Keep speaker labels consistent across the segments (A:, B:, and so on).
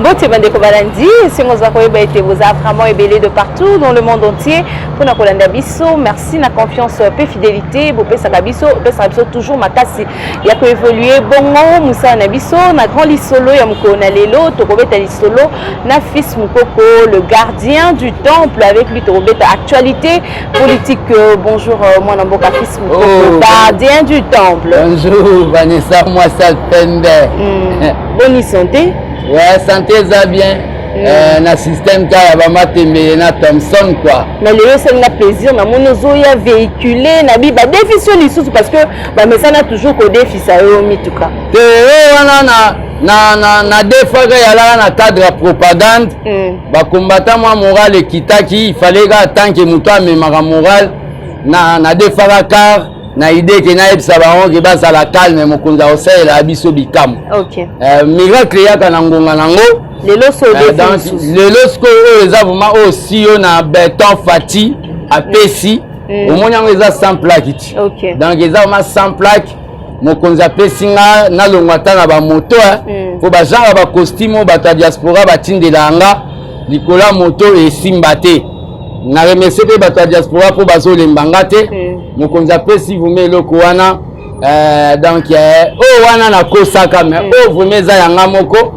A: Bote Bandeko Balandi, si vous avez vraiment ébélé de partout dans le monde entier. Pour nous Bisso, merci na confiance et fidélité. Vous pouvez Bisso, toujours ma casse. Il y a que évoluer bongo, Moussa Nabiso, na grand lisolo, Yamko Nalelo, Torobeta Lisolo, na fils Moukoko, le gardien du temple avec lui Torobeta actualité politique. Bonjour, moi Namboka fils Moukoko, gardien du temple.
B: Bonjour Vanessa, moi ça Pende.
A: Bonne santé.
B: Ouais, santé ça bien. Na système car va tembe na Thomson quoi.
A: Mais le c'est un plaisir na monozo ya véhiculer na bi ba définition lisusu parce que ba mais ça n'a toujours que défi ça yo mituka.
B: Te na défa ya la na cadre de propagande. Ba combattant moi moral et kitaki il fallait ga tant que muto mais ma moral na défa car na idée que na ebisa baron ke basa la calme mokonza osela biso bikam.
A: OK.
B: Miracle ya kana ngonga nango.
A: Lelo so défi.
B: Lelo sko ezavuma aussi na béton fati a pesi. Au moins yango eza sans plaque.
A: OK.
B: Donc ezavuma sans plaque mokonza pesinga na longwata na ba moto ko ba genre ba costume ba ta diaspora ba tindela nga likola moto e simbate. Na remercier pe ba ta diaspora pour bazo lembanga te. Mokonza pesi vume loko wana donc wana na kosaka mais vumeza yanga moko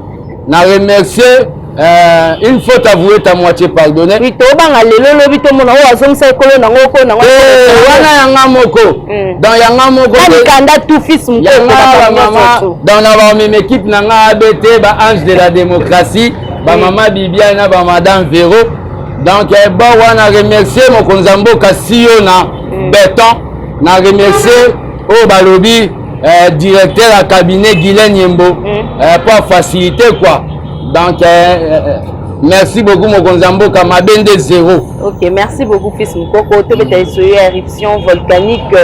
B: na remercier une faute avouée ta moitié pardonné
A: oui to banga lelo lobi to mona o azongisa ekolo nango ko nango
B: wana yanga moko dans yanga moko
A: ni kanda tout fils moko
B: mama dans la même équipe nanga ABT ba ange de la démocratie ba mama Bibiana ba madame Véro donc bon wana remercier mokonza mboka siyo na béton na remercier au balobi directeur à cabinet Guylaine Yembo pour faciliter quoi donc merci beaucoup Mokonzambo Kamabende 0.
A: OK, merci beaucoup fils Mukoko. Tu as essayé éruption volcanique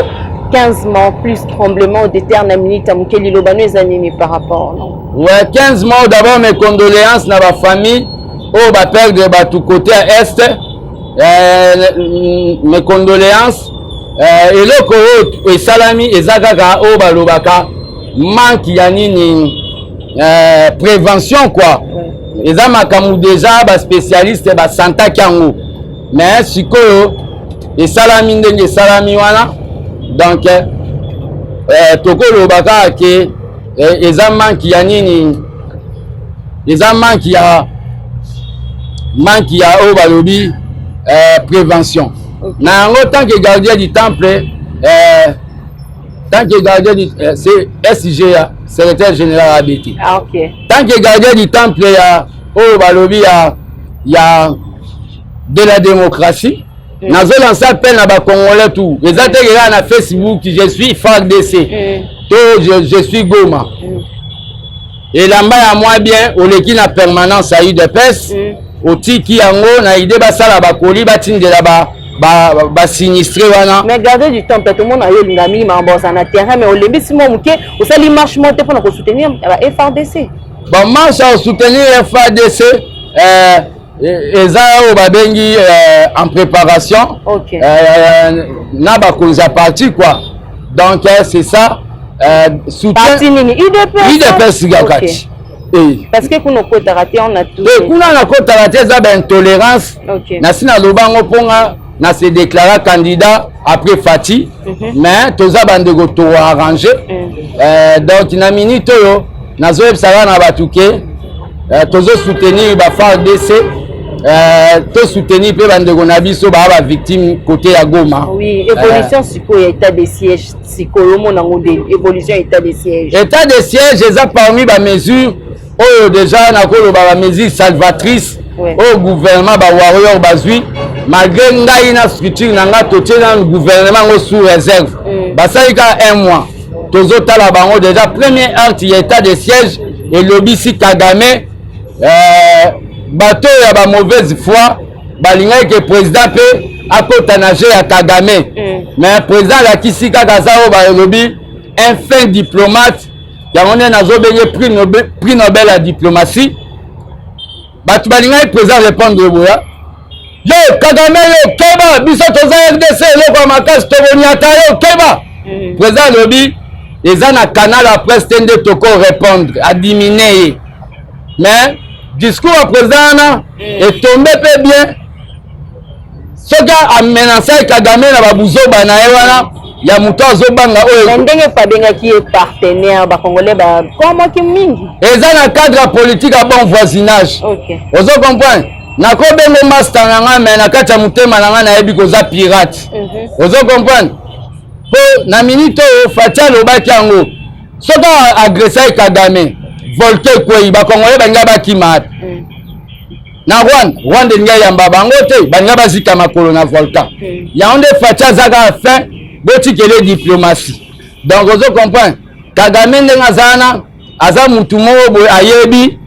A: 15 morts plus tremblement de terre na minute amukeli lobano ezanimi par rapport non.
B: Ouais, 15 morts d'abord mes condoléances na ba famille au ba père de ba tout côté à est mes condoléances eloko et salami ezakaka o balobaka manque ya nini prévention quoi eza makamu déjà ba spécialiste ba santa kango mais sikoyo et salami ndenge salami wana donc tokolobaka ke eza manque ya nini eza manque ya o balobi prévention. Okay. Na tant que gardien du temple, tant que gardien du c'est SIGA, secrétaire général ABT.
A: Ah OK.
B: Tant que gardien du temple balobi il y a de la démocratie. Nazo lancer appel na ba congolais tout. Les intégrer na Facebook, je suis FARDC. Je suis Goma. Et là-bas à moi bien, au leki na permanence à UDPS, au tiki yango na idée ba sala ba koli ba tindela ba sinistré wana
A: mais gardez du temps tout le monde a eu l'ami mais ça na terrain mais au lembi si mon muke au sali marche monter pour nous soutenir FARDC
B: bon marche à soutenir FARDC eza o babengi en préparation.
A: OK.
B: Na ba konza parti quoi donc c'est ça soutien
A: parti nini
B: UDPS gakati.
A: Parce que pour nos côtes ratés on a tout
B: kuna na côte raté ça ben intolérance.
A: OK.
B: Na sina lobango ponga na se déclara candidat après Fati mais toza bandeko to arranger donc na minute yo nazo ebsala na batuke tozo soutenir ba FARDC to soutenir pe bandeko na biso ba victime côté ya Goma.
A: Oui, évolution siko ya état de siège siko yo mona ngode évolution état de siège.
B: État de siège eza parmi ba mesures déjà na ko ba mesures salvatrices au gouvernement ba warrior bazui malgré ngai na structure nanga totie na gouvernement sous réserve basalika un mois tozo tala bango déjà premier acte ya état de siège et lobisi Kagame bateau ya ba mauvaise foi balinga que président pe akota na jeu ya Kagame mais président la kisika kazao ba lobi un fin diplomate ya on na zo benye prix Nobel à diplomatie batu balinga président répondre boya yo Kagame yo keba biso toza RDC loko makasi toboniata yo keba président lobi eza na canal à presse tende toko répondre à diminuer mais discours ya président wana etombe mpe bien soki amenansa Kagame na babuzoba na ye wana ya moto azobanga oyo
A: ndenge babengaki ye partenaire bakongolais bakomaki mingi
B: eza na cadre politique ya bon voisinage ozo comprendre nakobengo master na nga me na kati ya motema na nga nayebi koza pirate ozo comprendre po na minute oyo Fatia alobaki yango soki agressai Kagame volke ekwei bakongolais balinga bakima na Rwanda elingi ayamba bango te balinga bazika makolo na volcan yango nde Fatia azaka fin botikele diplomatie donc ozo comprendre Kagame ndenge azana aza mutu moko boye ayebi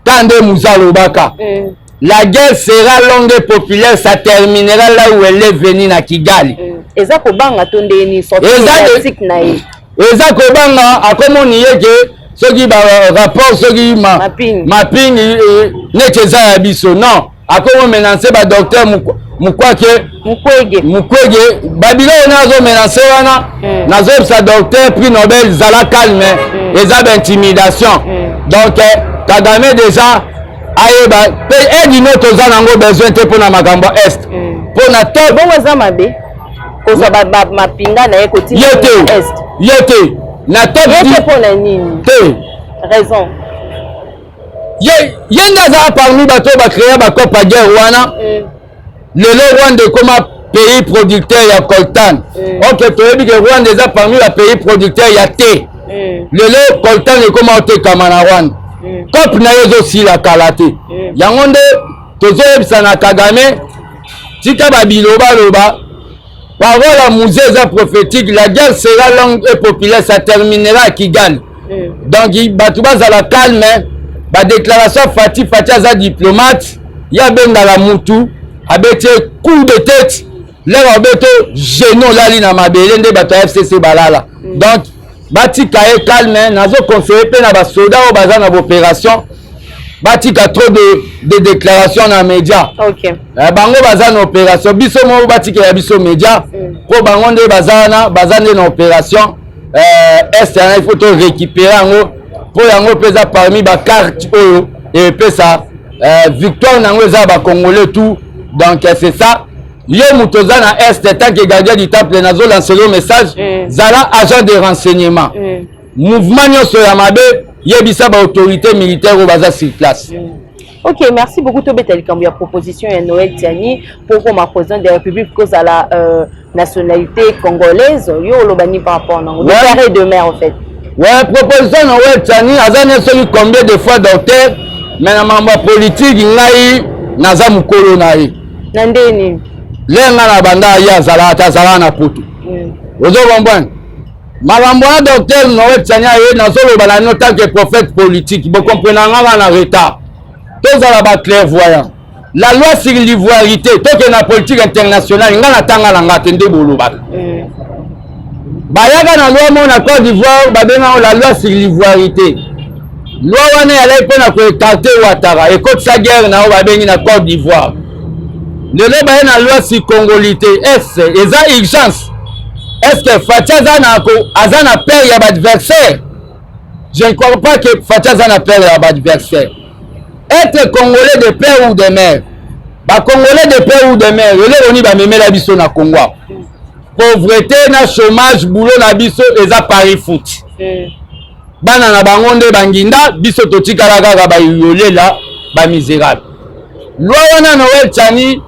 B: tande muzalobaka la guerre sera longue et populaire, ça terminera là où elle est venue na Kigali.
A: Eza kobanga tonde ni sorti politique na ye.
B: Eza kobanga akomoni yeke soki ba rapport soki mapping neteza ya biso non akomo menacer ba docteur Mukwege babilo nazo menacer wana nazo sa docteur prix Nobel zala calme eza d'intimidation donc Kagame déjà ayeba pe edino toza nango besoin te pona makambo est pona to
A: bongo za mabe koza ba mapinga na ye koti est
B: yete na top
A: yete pona nini
B: te
A: raison
B: yenda za parmi bato ba créer ba copa guerre wana lelo Rwanda comme pays producteur ya coltan ok toyebi que Rwanda eza parmi ba pays producteur ya thé lelo coltan e comme otekama na Rwanda COP na yezo sila kalate yango nde tozoyebisa na Kagame tika babiloba loba parole à musée eza prophétique la guerre sera longue et populaire ça terminera à Kigali donc bato bazala calme ba déclaration Fati aza diplomate ya benga la mutu abeti coup de tête lero beto geno lali na mabele nde bato FCC balala donc batika e calme nazo conseiller pe na ba soda o baza na opération batika trop de déclarations na média bango baza na opération biso mo batika ya biso média po bango nde baza na opération est il faut to récupérer yango po yango pesa parmi ba carte oyo et pesa victoire nango eza ba congolais tout donc c'est ça yo mutoza na est tant que gardien du temple nazo lancer le message zala agent de renseignement mouvement nyoso ya mabe yebisa ba autorité militaire au baza sur place.
A: Ok, merci beaucoup Tobeta Likambu ya proposition ya Noël Tiani pour comme président de la République cause à la nationalité congolaise yo lobani par rapport non de père et de mère en fait.
B: Ouais, proposition Noël Tiani azana celui combien de fois docteur mais na mambo politique ngai naza mukolo na ye.
A: Nandeni
B: lenga na banda ya zala na putu ozo comprendre makambo ya docteur Noël Tiani ye nazoloba na no tant que prophète politique bo comprendre nga na retard tozala ba clairvoyant la loi sur l'ivoirité toke na politique internationale nga na tanga na ngate nde boloba bayaka na loi mo na Côte d'Ivoire babenga la loi sur l'ivoirité loi wana ya lai pona ko écarter Ouattara et côte sa guerre na babengi na Côte d'Ivoire lelo baye na loi sur congolité est eza urgence est-ce que Fatia aza na père ya adversaire je ne crois pas que Fatia aza na père ya adversaire être congolais de père ou de mère ba congolais de père ou de mère lelo oni ba memela biso na Congo pauvreté na chômage boulot na biso eza pari foot bana na bango nde banginda biso totikala kaka ba yolela ba misérable loi wana Noël Tiani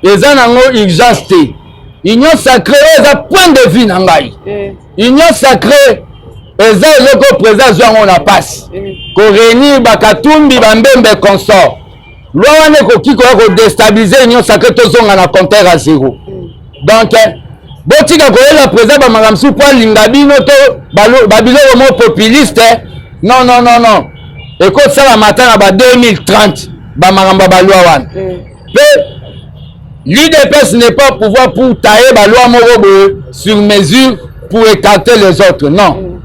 B: eza nango urgence te union sacrée eza point de vue na ngai union sacrée eza eloko président zwango na passe ko réunir bakatumbi bambembe consort loi wana ekoki koya déstabiliser union sacrée tozonga na compteur à zéro donc botika koyela président bamakambo su po alinga bino to babiloko mo populiste non non non non ekosala mata na ba 2030 bamakambo baloi wana pe l'UDPS n'est pas pouvoir pour tailler baloi moko sur mesure pour écarter les autres non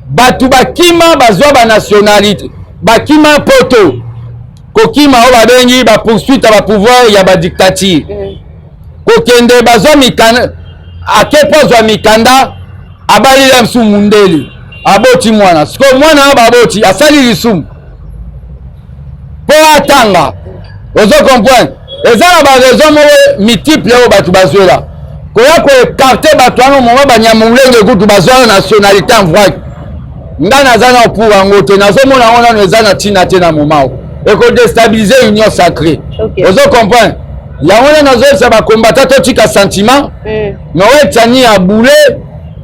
B: batu bakima bazwa ba nationalité bakima poto kokima o babengi ba poursuite ba pouvoir ya ba dictature kokende bazwa mikana akepozwa mikanda abalila msu mundeli aboti mwana siko mwana ababoti asali lisumu po atanga ozo comprendre eza na ba raison mo multiple o batu bazwela koya ko écarter batu ano mo banyamulenge kutu bazwala nationalité en vrai ngana zana pour angote nazomona ona eza na tina te na momao et ko déstabiliser union sacrée ozo comprendre ya wana nazo ba combattant to tika sentiment no etani a boulé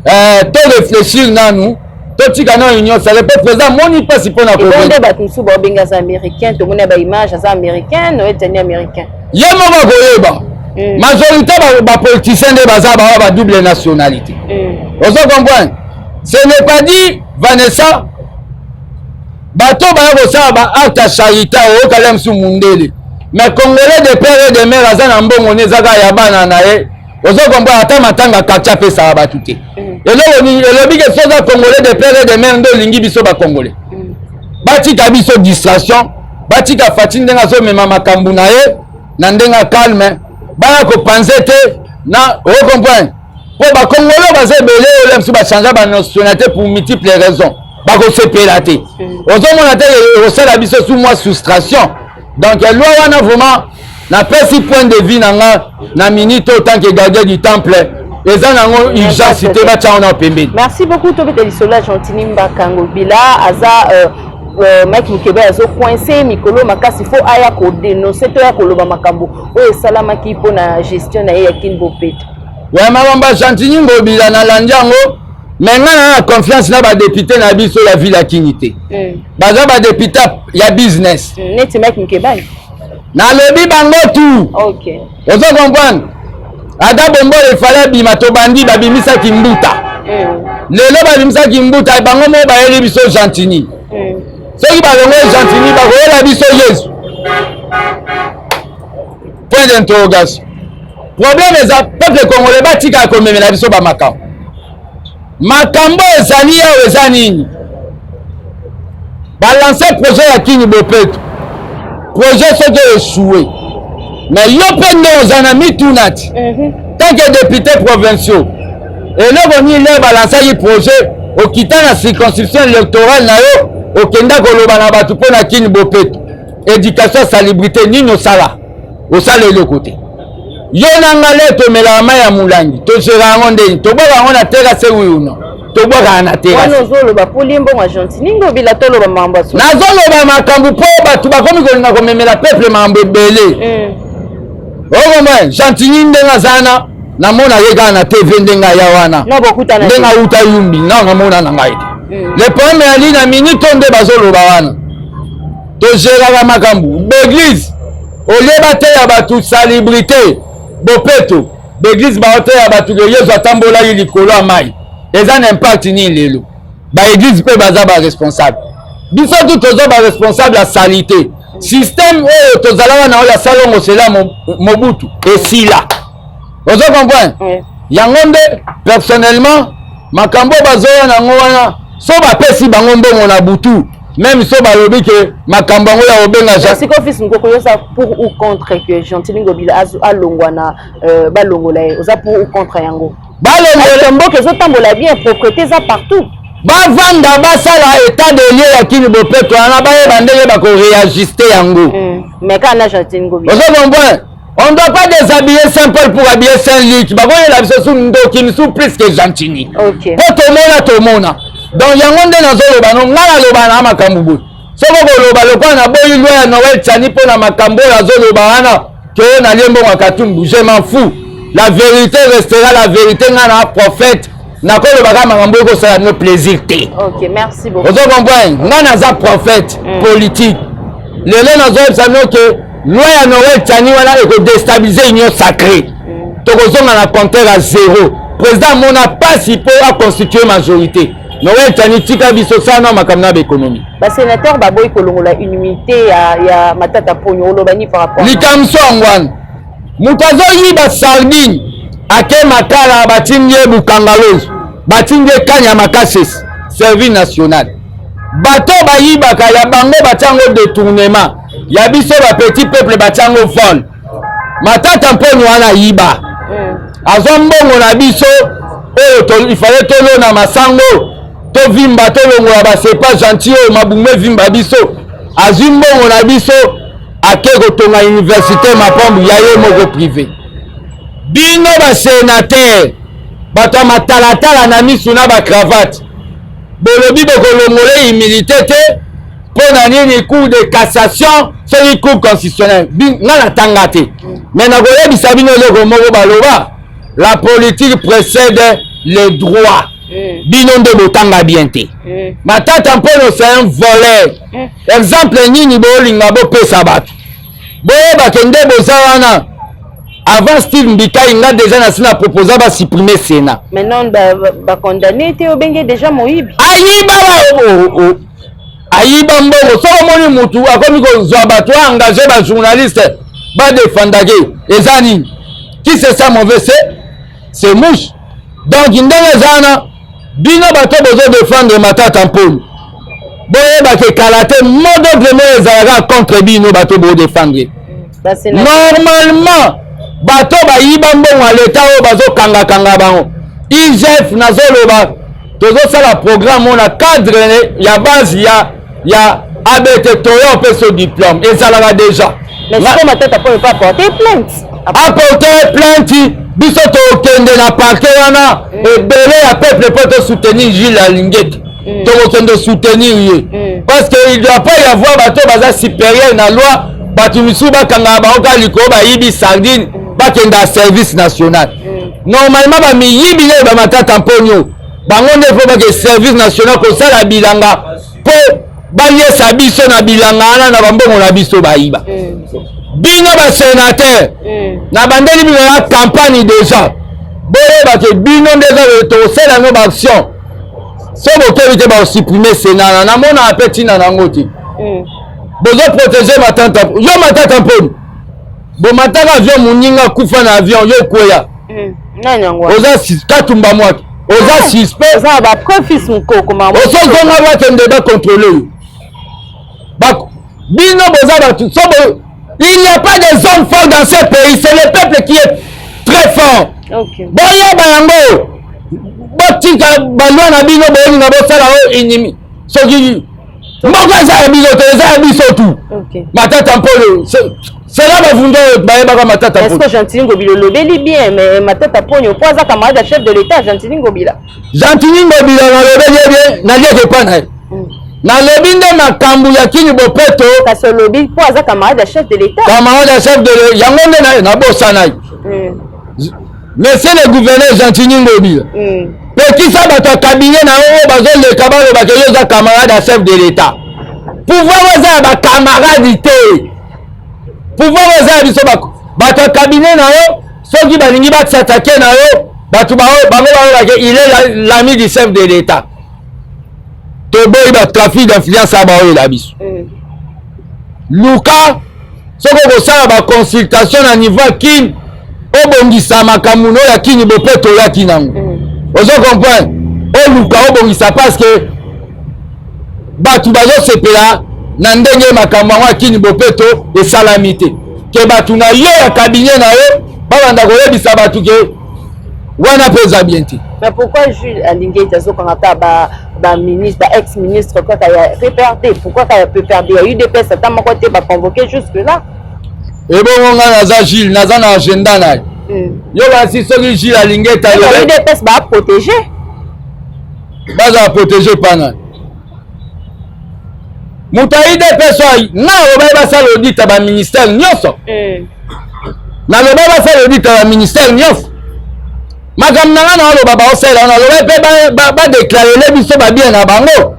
B: to réfléchir nanu to tika na union sacrée peut présent moni pas si pona ko
A: bonde ba tusu ba benga za américain to mona ba image za américain no etani américain
B: yemo ba koyeba majorité ba politiciens de baza ba double nationalité ozo comprendre ce n'est pas dit Vanessa bato ba ko ba acte charité o kalem su mundele mais congolais de père et de mère azana mbongo nezaka ya bana na ye ozo comprendre ata matanga kacha pesa ba tuté elobi ke soza congolais de père et de mère ndo lingi biso ba congolais batika biso distraction batika fati ndenga zo mema makambu na ye na ndenga calme baya ko penser te na o comprendre po ba congolais baze belé olem su ba changer ba nationalité pour multiples raisons ba ko sepela te ozo mona te o sala biso sous moi soustraction donc loi wana vraiment na pesi point de vue nanga na minute autant que gardien du temple les anango urgence te ba tchaona pembeni.
A: Merci beaucoup to beteli sola Gentini Mbakango bila aza Mike Mukebe azo coincé mikolo makasi fo aya ko dénoncer to ya koloba makambo o salama ki po na gestion na ya Kinbo Peto.
B: Ouais mabamba Gentini Ngobila na landiango mais na confiance na ba député na biso la ville à Kinité. Baza ba député ya business.
A: Neti Mike Mukebe.
B: Na lebi bango tout.
A: OK.
B: Ozo comprendre. Ada bombo il fallait bima to bandi ba bimisa kimbuta. Lelo ba bimisa kimbuta bango mo ba yeli biso Gentini. Soki ba longo Gentini ba ko la biso Yesu. Point d'interrogation. Problème est à peuple congolais ba tika ko memela biso ba makambo. Makambo ezali ya ezanini. Ba lancer projet ya Kinbo Peto. Projet ce qui échoué. Mais yo pende ozana mitunati. Tant que député provinciaux. Et là on y le balancer le projet au quitter la circonscription électorale na yo au kenda koloba na batu pona Kinbo Peto. Éducation salubrité nino sala. Au sala le côté. Yo nangale to melama ya mulangi. To sera ngonde to boka ngona tera se uno. To boka na tera.
A: Wana zolo ba pulimbo wa Gentini Ngobila tolo ba mamba so.
B: Na zolo ba makambu po batu ba komi ko na ko memela peuple mambo belé. Oh man, Gentini ndenga zana na mona yega na TV ndenga ya wana.
A: No bokuta na.
B: Ndenga uta yumbi na ngamona na ngai. Le problème ali na minute onde bazolo ba wana. To gera ba makambu. L'église oleba te ya batu salubrité. Bopeto l'église ba hotel ya batu ke yezo atambola yi likolo amai. Eza na impact ni lelo. Ba église pe baza ba responsable. Biso tout tozo ba responsable la salité. Système oyo tozala na oya salongo sela Mobutu et sila. Ozo comprendre? Yango nde personnellement makambo bazoya na ngwana so ba pesi bango mbongo na butu. Même so ba lobi ke makambo ngo ya obenga ja.
A: Siko fils ngoko yosa pour ou contre que Gentini Ngobila alongwa na balongola oza pour ou contre yango. Balongola mboke zo tambola bien propreté za partout.
B: Bavanda basala état de lieu ya Kinbo Peto ana baye bandenge ba ko réajuster yango.
A: Mais kana Gentini Ngobila.
B: Ozo comprendre? On ne doit pas déshabiller simple pour habiller Saint-Luc. Ba ko la biso su ndo kimsu plus que Gentini.
A: OK.
B: To mona. Donc yango nde nazoloba no ngala loba na makambu bo. Soko ko loba lokwa na boyi loi ya Noël tani po na makambo azoloba wana ke na lembo makatumbu. Je m'en fous. La vérité restera la vérité ngana prophète. Na ko loba ka makambo ko sala no plaisir te.
A: OK, merci beaucoup.
B: Ozo comprendre ngana za prophète politique. Lelo nazo sabino ke loi ya Noël tani wana e ko déstabiliser union sacrée. To ko zonga na compteur à 0. Président mona pas si pour à constituer majorité. Noël tani tika biso sana makamna économie.
A: Ba sénateur baboy kolongola unité ya matata ponyo olobani par rapport.
B: Likamso ngwan. Mutazo yiba sardine ake makala batinye bukangalozo. Batinye kanya makases service national. Bato bayiba ka ya bango batango détournement. Ya biso ba petit peuple batango vol. Matata ponyo wana yiba. Azombongo na biso il fallait tolo na masango. To vimba to longo ba c'est pas gentil o mabume vimba biso azwi mbongo na biso ake kotonga université mapambu ya ye moko privé. Bino basénateur bato ya matalatala na misu na bacravate bolobi bokolongole immunité te mpo na nini cour de cassation soki cour constitutionnelle nga natanga te. Mais nakoyebisa bino eloko moko baloba la politique précède le droit. Bino nde botanga bien te. Matata Mpono c'est un voleur. Exemple nini bolinga bopesa bato boyebake nde boza wana. Avant Steve Mbika inga déjà na proposé ba supprimer Sénat.
A: Maintenant ba condamné te obenge déjà Moïbi.
B: Ayiba mbongo soko moni mutu akomi ko zwa bato engagé ba journaliste ba défendage ezani. Qui c'est ça mauvais c'est mouche. Donc ndenge zana bino bato bozo défendre Matata Mpono. Boyebake kalate modo vraiment ezalaka contre bino bato bo défendre. Normalement bato bayiba mbongo ya leta oyo bazokanga bango IGF nazoloba tozosala programme on a cadre ya base ya ABT toyo pe so diplôme ezalaka déjà.
A: Mais si Matata Mpono pas porter plainte.
B: Apporter plainte biso tokende na parquet wana ebele ya peuple pour te soutenir Gilles Alingeti. Tokende soutenir ye parce que il doit pas y avoir bato baza supérieur na loi bato misu bakanga baoka liko bayibi sardine bakenda service national. Normalement ba miyibi ne ba Matata Mpono bango ne faut pas que service national ko sala bilanga po baliesa biso na bilanga ana na bambongo na biso bayiba. Bino ba sénateur na bandeli bino ya campagne déjà boyeba ke bino ndeza to sala no ba action so bokebi te ba supprimer Sénat na mona apeti na nango te. Bozo protéger Matata yo Matata Mpono bo mataka avion muninga kufa na avion yo kweya
A: nanyango
B: oza katumba mwaki oza suspect
A: oza ba profis mukoko mama
B: ozo zonga bakende ba contrôler bino boza batu so il n'y a pas de zone forte dans ce pays, c'est le peuple qui est très fort.
A: Okay.
B: Boya bango botika balwa na bino boyi na bosala o inimi soki mboka za bino teza biso tout.
A: Okay.
B: Matata Mpono c'est là ba vundo ba yeba Matata Mpono.
A: Est-ce que Gentili Ngobila lobeli bien mais Matata Mpono po za camarade de chef de l'état Gentili Ngobila.
B: Gentili Ngobila na lobeli bien na lié pas na. Na lobi nde makambu ya kini bopeto
A: kasi lobi po aza camarade de chef de l'état.
B: Camarade de chef de l'état yango nde na bosana. Monsieur le gouverneur Gentili Ngobila. Petit ça bato cabinet na o bazo le kabalo ba ke yoza camarade de chef de l'état. Pouvoir oza ba camarade te. Pouvoir oza biso bato cabinet na yo soki balingi ba s'attaquer na yo bato ba ba ke il est l'ami du chef de l'état. Toboy ba trafic d'influence à baoye la biso. Luka soko ko sala ba consultation à niveau kin obongisa makamuno ya kini bopeto ya kinango. Ozo comprendre? O Luka obongisa parce que batu bazo sepela na ndenge makambo ya kini bopeto et salamité. Ke batu na yo ya cabinet na yo ba banda ko yebisa batu ke wana pesa bien te.
A: Mais pourquoi Jules Alingeti azokanga ba ministre, ba ex-ministre quand il y a PPRD, pourquoi il y a PPRD, il y a eu des personnes tant moi côté ba convoqué jusque là.
B: Et bon on a naza Gilles, naza na agenda na. Yo ba si soki Gilles Alingeti
A: il y a eu des personnes ba protéger.
B: Ba za protéger pana. Mutaide personne na oba ba sa l'audit ba ministère nyonso. Na loba ba sa l'audit ba ministère nyonso. Madame Nana lo baba osela na lo ba déclarer les biso ba bien na bango.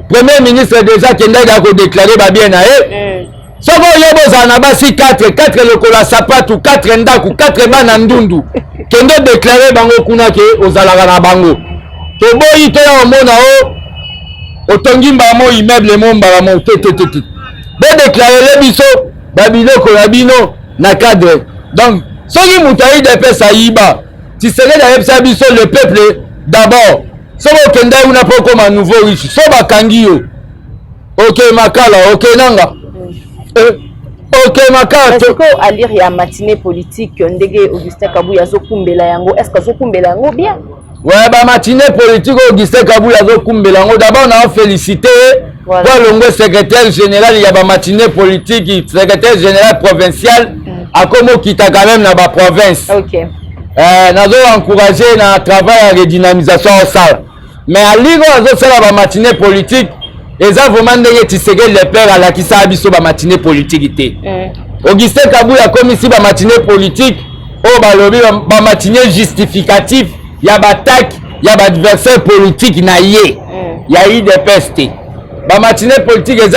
B: Premier ministre déjà kenda ga ko déclarer ba bien na e. Soko yobo za na basi 4 lokola sapatu 4 ndaku 4 bana ndundu. Kendo déclarer bango kuna ke ozalaka na bango. To boyi to ya omona o otongi mbamo immeuble momba mo te. Ba déclarer les biso ba biloko na bino na cadre. Donc soki mutayi de pesa yiba tu serais la biso le peuple d'abord. So kenda una poko ma nouveau riche. So bakangi yo. OK makala, OK nanga. OK makala.
A: Est-ce que à lire ya matinée politique ndege Augustin Kabuya zo kumbela yango, est-ce que zo kumbela yango bien?
B: Ouais ba matinée politique Augustin Kabuya zo kumbela yango d'abord na féliciter
A: Voilà.
B: Pour le secrétaire général, il y a une matinée politique, secrétaire général provincial, à comment quitte quand même dans la province.
A: Ok.
B: Nous avons encouragé dans le travail de redynamisation au sol. Mais à l'île, nous avons fait la matinée politique. Et ça, vraiment, nous avons fait le père à la qui s'est habillé sur la matinée politique. Augustin Kabou a commis ici la matinée politique. Oh, la matinée justificative. Il y a l'attaque, il y a l'adversaire politique. Il y a eu des pestes. La matinée politique, il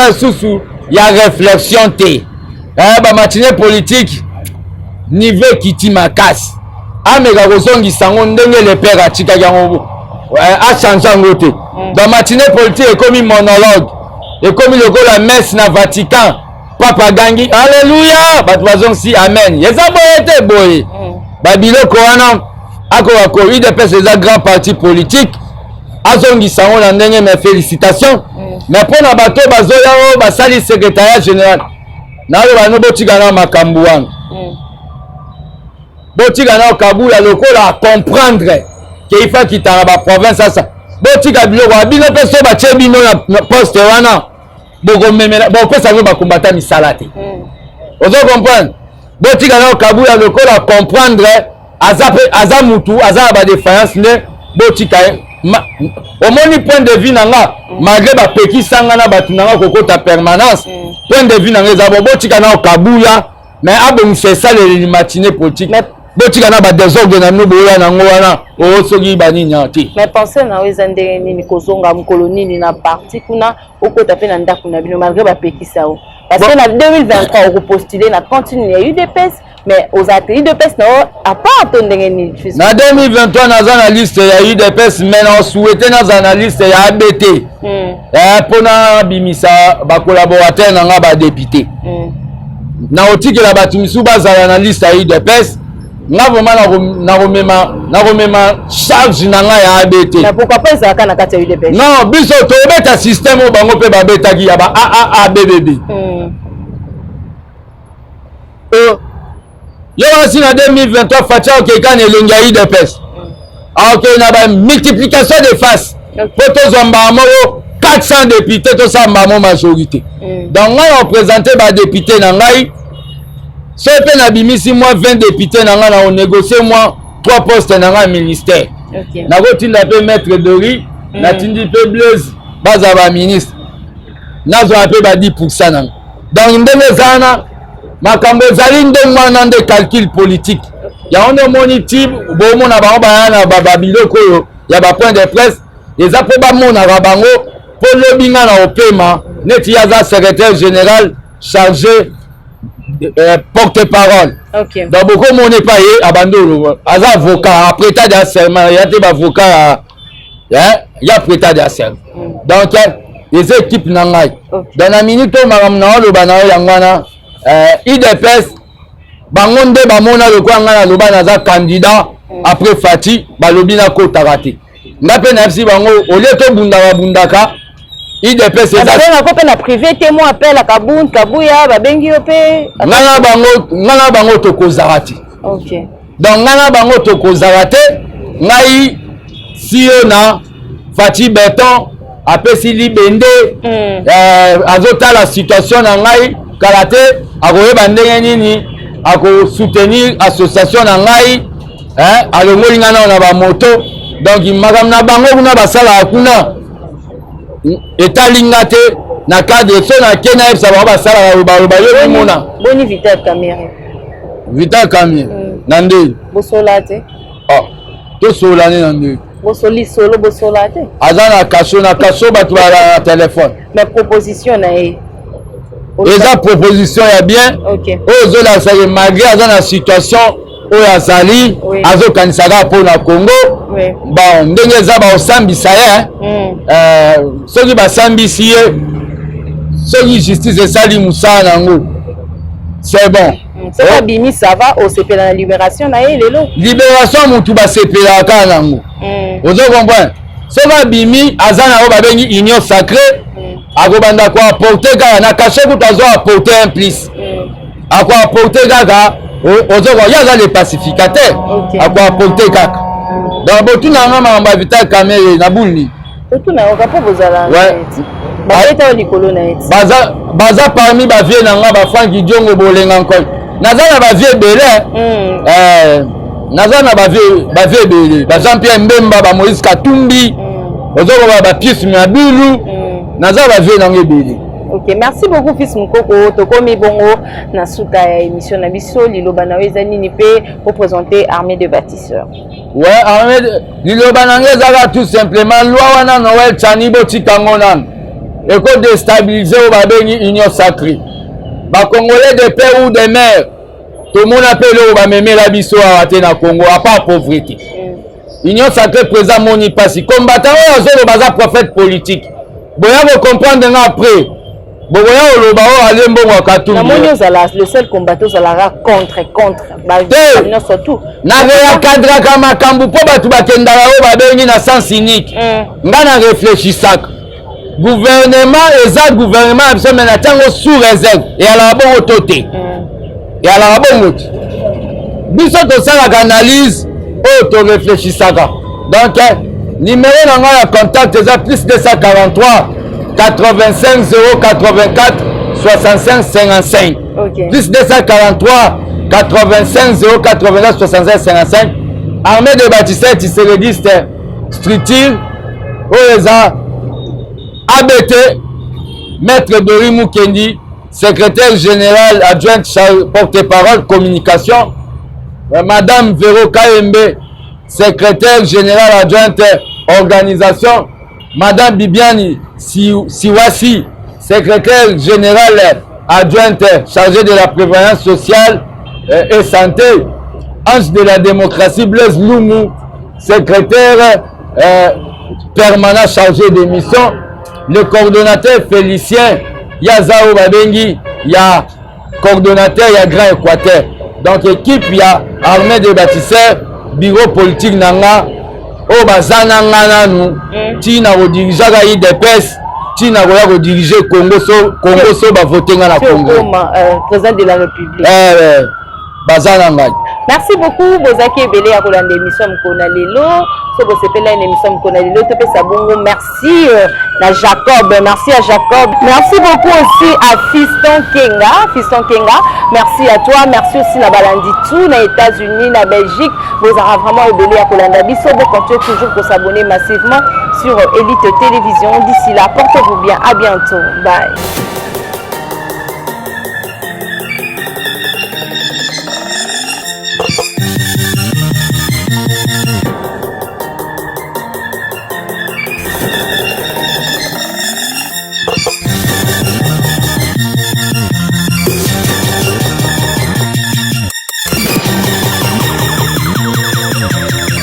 B: y a réflexion. La matinée politique, niveau qui t'y ma casse. Ah, mais la raison qui s'en ndenge le père a tika yango a changé en côté. Dans matinée politique est comme un monologue. Et comme le go la messe na Vatican, Papa Gangi, alléluia, batwazon si amen. Yesa boyete boy. Babilo koana ako il de pèse des grands partis politiques. Azongi sango na ndenge mes félicitations. Mais pour na bato bazoya o basali secrétariat général. Na lo bano botika na makambu wana. Botika na Kabula lokola comprendre qu'il faut qu'il t'a la province ça. Botika biloko abino peso ba chebino na poste wana. Boko memela boko ça va combattre misalate. Ozo comprendre. Botika na Kabula lokola comprendre aza mutu aza ba défaillance ne botika au moni point de vue nanga malgré ba peki sanga na batu nanga kokota permanence point de vue nanga za botika na Kabula mais abon c'est ça les matinées politiques. Botika na ba désordre na noboya na ngwana o soki bani nyati.
A: Mais pensez na wezande nini kozonga mkoloni ni na parti kuna okota pe na ndako na bino malgré ba pekisa o. Parce que na 2023 on repostuler na continue ya UDPS mais aux ateliers UDPS na a pas attendre ni.
B: Na 2023 na za liste ya UDPS mais na souhaiter na za liste ya ABT. Pona bimisa ba collaborateur na nga ba député. Na otiki la batumisu bazala na liste ya UDPS. Na remema charge na nga ya ABT.
A: Na pourquoi pas ça kana kati ya UDPS?
B: Non, biso to beta système o bango pe babeta ki ya ba AABBB. Yo wasi na 2023 facha ok kan elongi ya UDPS. Ok na ba multiplication de face. Poto zomba mo 400 députés to sa mamo majorité. Donc nga on présenter ba député na ngai. Si on a bimisi moi 20 députés, on négocié moi 3 postes dans le ministère. On a continué à mettre de riz, on a continué à Blaise, Bazaba ministre. On a fait 10%. Donc, on a des calculs politiques. Il y a un monitib, il y a un point de presse, les approbations pour le bingan au paiement, il y a un secrétaire général chargé. Porte-parole. Donc beaucoup mon n'est pas abandonné. Az avocat après ta d'asserment, il y a des avocats, il y a prêté d'asserment. Donc les équipes n'angai. Dans la minute où madame na le bana yangwana, IDPS bangonde bamona le kwa ngana le bana za candidat après Fati balobina ko tarati. Ngape na fsi bango oleto bunda bundaka. IDPS
A: c'est na privé témoin appel à Kabuya babengi opé
B: ngana bango tokozarati.
A: OK.
B: Donc ngana bango tokozarate ngai siona Fati Beton apesi libende azota la situation na ngai karate akoyeba ndenge nini ako soutenir association na ngai alongoli ngana na ba moto donc magam na bango kuna basala kuna etalinga te na cadre so na Kenya ça va basala ba yo mona
A: boni Vital Kamerhe
B: nande
A: bosola te
B: to sola ne nande
A: bosoli solo bosola te
B: azana kaso batu ba téléphone
A: mais proposition na
B: eza proposition ya bien ozo la sa malgré azana situation oyo azali azokanisaka mpona Congo bon ndenge eza baosambisa ye soki basambisi ye soki justice esali mosala nango c'est bon
A: soki abimi ça va osepela na libération na ye lelo
B: libération motu basepelaka nango ozo comprendre soki abimi aza na oyo babengi union sacrée akobanda koaporte kaka na kashe kutu azo aporte un plus akoaporte kaka ozoko yaza les pacificateurs akoaporte kaka donc botuna nga makambo ya Vital Kamerhe na bulni
A: botuna oka po bozala Babeta likolo na eti.
B: Baza parmi ba vie nanga ba Frank Diongo bolenga nkoi. Naza na ba vie belé. Naza na ba vie belé. Ba Jean-Pierre Mbemba, ba Moïse Katumbi. Ozoko ba Pius Mabilu. Naza ba vie nanga belé.
A: Ok, merci beaucoup Fils Mukoko. Tokomi bongo na suka ya émission na biso liloba na weza nini pe pour présenter Armée de bâtisseurs.
B: Ouais, Armée de liloba na ngeza tout simplement loi wana Noël Chanibo tikango nan. Eko déstabiliser au babengi union sacrée. Ba Congolais de père ou de mère. Tout le monde appelle au ba mémé la biso a raté na Congo à part pauvreté. Union sacrée présent moni passi combattant au baza prophète politique. Boya vous comprendre après. Boya oloba o alembo wa Katumbi.
A: Na moni ozala le seul combattant ozala contre. Ba non surtout.
B: Na ya cadre kama kambu po batu bakenda o babengi na sens unique. Ngana réfléchissaka. Gouvernement eza gouvernement absolument na tango sous réserve et ala bongo toté. Et ala bongo. Biso to sala analyse o to réfléchissaka. Donc numéro na nga ya contact eza plus 243 85 084 65 55.
A: Okay.
B: Plus 243 85 084 65 55. Armée de bâtisseurs tisserediste structure OESA ABT Maître Dori Mukendi, secrétaire général adjointe porte-parole communication. Madame Véro Kaembe, secrétaire général adjointe organisation. Madame Bibiani Siwasi, secrétaire générale adjointe chargée de la prévoyance sociale et santé. Ange de la démocratie Blaise Loumou, secrétaire permanent chargé des missions. Le coordonnateur Félicien Yazao Babengi, il y a coordonnateur, il y a Grand Équateur. Donc équipe, il y a Armée de bâtisseurs, bureau politique Nanga. Oh bazana ngana nous tina ko diriger ga IDPS tina ko diriger Congo so ba voter ngana Congo
A: président de la République
B: bazana ngana.
A: Merci beaucoup Bozaki Ebele ya kolanda émission mkona lelo so bo sepela une émission mkona lelo to pesa bongo merci na Jacob, merci à Jacob, merci beaucoup aussi à Fiston Kenga, merci à toi, merci aussi na Balandi tout na États-Unis, na Belgique, vous avez vraiment Ebele ya kolanda biso, vous continuez toujours pour s'abonner massivement sur Elite Télévision. D'ici là, portez-vous bien, à bientôt, bye.